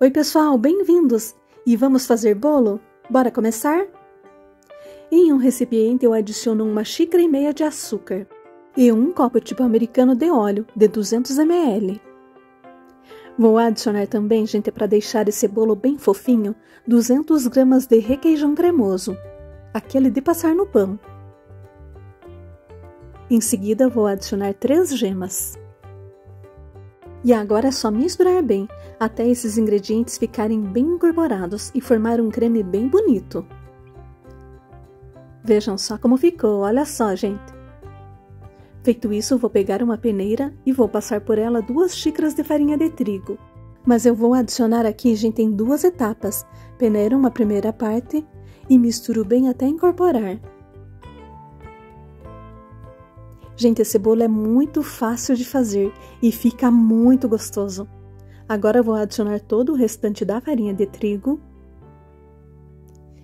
Oi pessoal, bem-vindos! E vamos fazer bolo? Bora começar? Em um recipiente eu adiciono 1,5 xícaras de açúcar e 1 copo tipo americano de óleo de 200 ml. Vou adicionar também, gente, para deixar esse bolo bem fofinho, 200 gramas de requeijão cremoso, aquele de passar no pão. Em seguida vou adicionar 3 gemas. E agora é só misturar bem, até esses ingredientes ficarem bem incorporados e formar um creme bem bonito. Vejam só como ficou, olha só, gente. Feito isso, vou pegar uma peneira e vou passar por ela 2 xícaras de farinha de trigo. Mas eu vou adicionar aqui, gente, em 2 etapas. Peneiro uma primeira parte e misturo bem até incorporar. Gente, esse bolo é muito fácil de fazer e fica muito gostoso. Agora vou adicionar todo o restante da farinha de trigo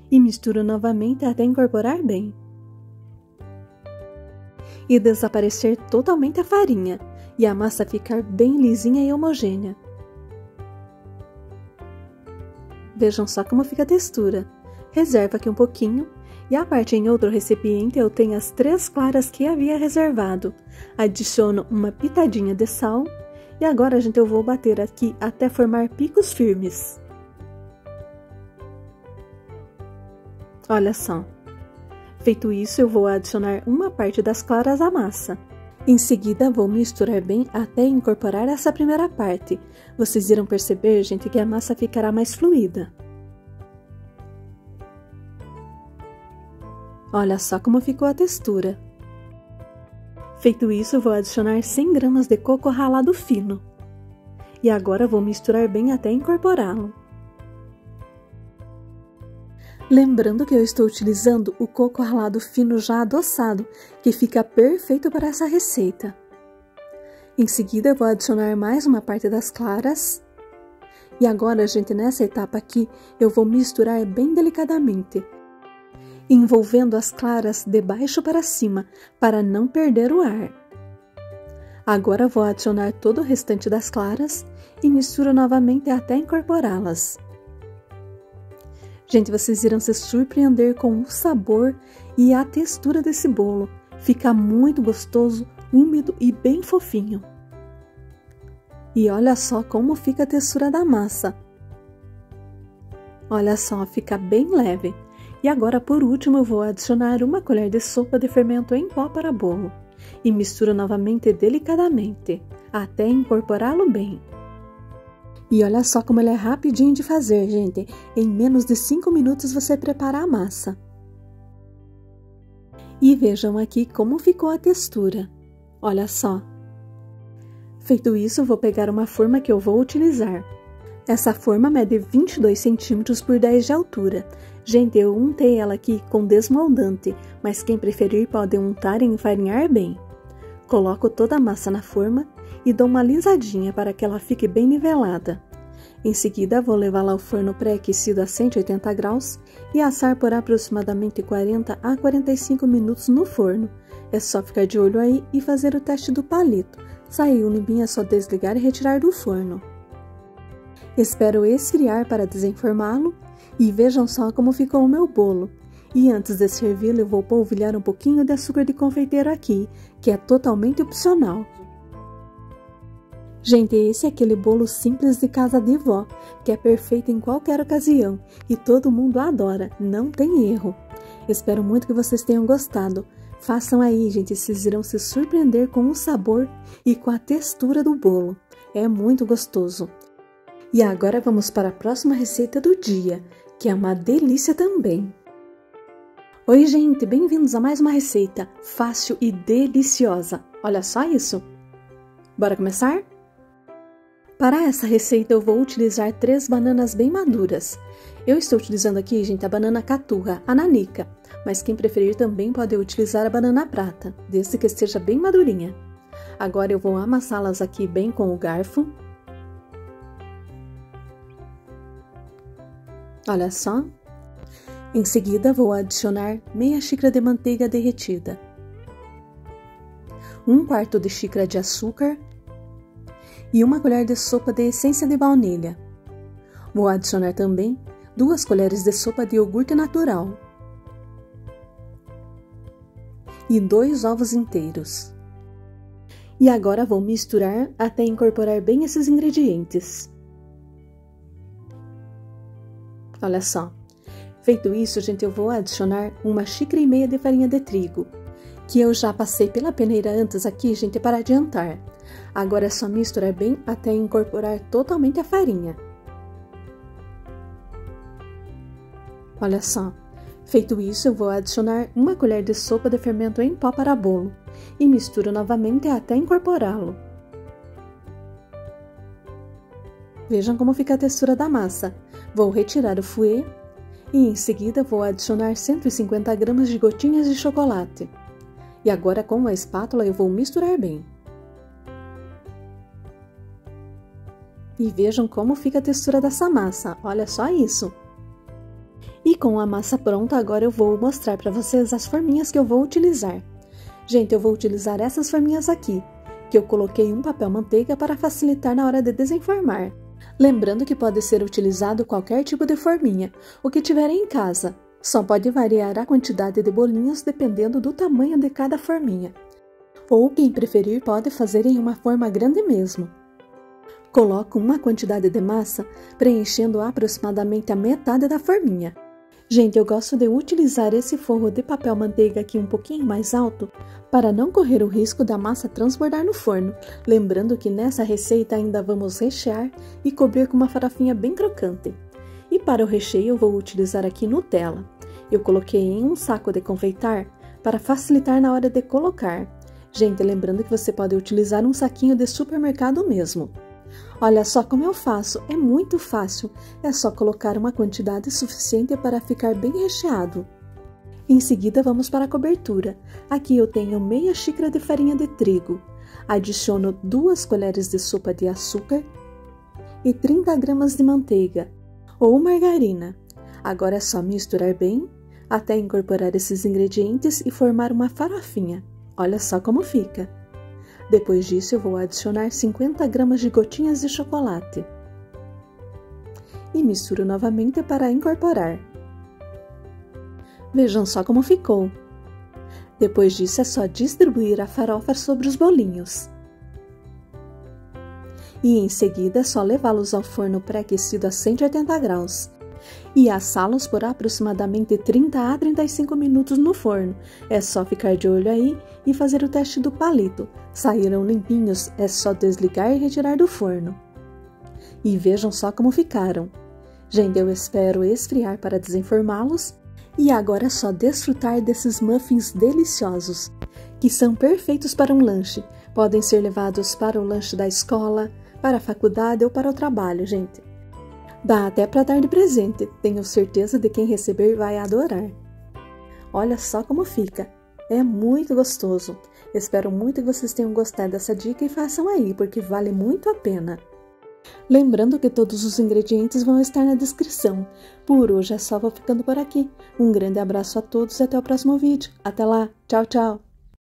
e misturo novamente até incorporar bem. E desaparecer totalmente a farinha e a massa ficar bem lisinha e homogênea. Vejam só como fica a textura. Reserva aqui um pouquinho. E a parte em outro recipiente eu tenho as 3 claras que havia reservado. Adiciono uma pitadinha de sal e agora, gente, eu vou bater aqui até formar picos firmes. Olha só. Feito isso, eu vou adicionar uma parte das claras à massa. Em seguida, vou misturar bem até incorporar essa primeira parte. Vocês irão perceber, gente, que a massa ficará mais fluida. Olha só como ficou a textura. Feito isso, vou adicionar 100 gramas de coco ralado fino. E agora vou misturar bem até incorporá-lo. Lembrando que eu estou utilizando o coco ralado fino já adoçado, que fica perfeito para essa receita. Em seguida, eu vou adicionar mais uma parte das claras. E agora, gente, nessa etapa aqui, eu vou misturar bem delicadamente, envolvendo as claras de baixo para cima, para não perder o ar. Agora vou adicionar todo o restante das claras e misturo novamente até incorporá-las. Gente, vocês irão se surpreender com o sabor e a textura desse bolo. Fica muito gostoso, úmido e bem fofinho. E olha só como fica a textura da massa. Olha só, fica bem leve. E agora, por último, eu vou adicionar 1 colher de sopa de fermento em pó para bolo e misturo novamente delicadamente, até incorporá-lo bem. E olha só como ele é rapidinho de fazer, gente. Em menos de 5 minutos você prepara a massa. E vejam aqui como ficou a textura. Olha só. Feito isso, vou pegar uma forma que eu vou utilizar. Essa forma mede 22 centímetros por 10 de altura. Gente, eu untei ela aqui com desmoldante, mas quem preferir pode untar e enfarinhar bem. Coloco toda a massa na forma e dou uma alisadinha para que ela fique bem nivelada. Em seguida, vou levá-la ao forno pré-aquecido a 180 graus e assar por aproximadamente 40 a 45 minutos no forno. É só ficar de olho aí e fazer o teste do palito. Saiu limpinho, é só desligar e retirar do forno. Espero esfriar para desenformá-lo e vejam só como ficou o meu bolo. E antes de servi-lo, eu vou polvilhar um pouquinho de açúcar de confeiteiro aqui, que é totalmente opcional. Gente, esse é aquele bolo simples de casa de vó, que é perfeito em qualquer ocasião e todo mundo adora, não tem erro. Espero muito que vocês tenham gostado. Façam aí, gente, vocês irão se surpreender com o sabor e com a textura do bolo. É muito gostoso. E agora vamos para a próxima receita do dia, que é uma delícia também. Oi, gente, bem-vindos a mais uma receita fácil e deliciosa. Olha só isso! Bora começar? Para essa receita eu vou utilizar 3 bananas bem maduras. Eu estou utilizando aqui, gente, a banana caturra, a nanica, mas quem preferir também pode utilizar a banana prata, desde que esteja bem madurinha. Agora eu vou amassá-las aqui bem com o garfo. Olha só. Em seguida, vou adicionar meia xícara de manteiga derretida, 1/4 de xícara de açúcar e 1 colher de sopa de essência de baunilha. Vou adicionar também 2 colheres de sopa de iogurte natural e 2 ovos inteiros. E agora vou misturar até incorporar bem esses ingredientes. Olha só. Feito isso, gente, eu vou adicionar 1,5 xícara de farinha de trigo, que eu já passei pela peneira antes aqui, gente, para adiantar. Agora é só misturar bem até incorporar totalmente a farinha. Olha só. Feito isso, eu vou adicionar 1 colher de sopa de fermento em pó para bolo e misturo novamente até incorporá-lo. Vejam como fica a textura da massa. Vou retirar o fouet e em seguida vou adicionar 150 gramas de gotinhas de chocolate. E agora com a espátula eu vou misturar bem. E vejam como fica a textura dessa massa, olha só isso! E com a massa pronta, agora eu vou mostrar para vocês as forminhas que eu vou utilizar. Gente, eu vou utilizar essas forminhas aqui, que eu coloquei um papel manteiga para facilitar na hora de desenformar. Lembrando que pode ser utilizado qualquer tipo de forminha, o que tiverem em casa. Só pode variar a quantidade de bolinhos dependendo do tamanho de cada forminha. Ou quem preferir pode fazer em uma forma grande mesmo. Coloco uma quantidade de massa, preenchendo aproximadamente a metade da forminha. Gente, eu gosto de utilizar esse forro de papel manteiga aqui um pouquinho mais alto para não correr o risco da massa transbordar no forno. Lembrando que nessa receita ainda vamos rechear e cobrir com uma farofinha bem crocante. E para o recheio eu vou utilizar aqui Nutella. Eu coloquei em um saco de confeitar para facilitar na hora de colocar. Gente, lembrando que você pode utilizar um saquinho de supermercado mesmo. Olha só como eu faço, é muito fácil, é só colocar uma quantidade suficiente para ficar bem recheado. Em seguida vamos para a cobertura. Aqui eu tenho meia xícara de farinha de trigo, adiciono 2 colheres de sopa de açúcar e 30 gramas de manteiga ou margarina. Agora é só misturar bem até incorporar esses ingredientes e formar uma farofinha. Olha só como fica! Depois disso, eu vou adicionar 50 gramas de gotinhas de chocolate. E misturo novamente para incorporar. Vejam só como ficou. Depois disso, é só distribuir a farofa sobre os bolinhos. E em seguida, é só levá-los ao forno pré-aquecido a 180 graus. E assá-los por aproximadamente 30 a 35 minutos no forno. É só ficar de olho aí e fazer o teste do palito. Saíram limpinhos, é só desligar e retirar do forno. E vejam só como ficaram. Gente, eu espero esfriar para desenformá-los. E agora é só desfrutar desses muffins deliciosos, que são perfeitos para um lanche. Podem ser levados para o lanche da escola, para a faculdade ou para o trabalho, gente. Dá até para dar de presente, tenho certeza de quem receber vai adorar. Olha só como fica, é muito gostoso. Espero muito que vocês tenham gostado dessa dica e façam aí, porque vale muito a pena. Lembrando que todos os ingredientes vão estar na descrição. Por hoje é só, vou ficando por aqui. Um grande abraço a todos e até o próximo vídeo. Até lá, tchau, tchau!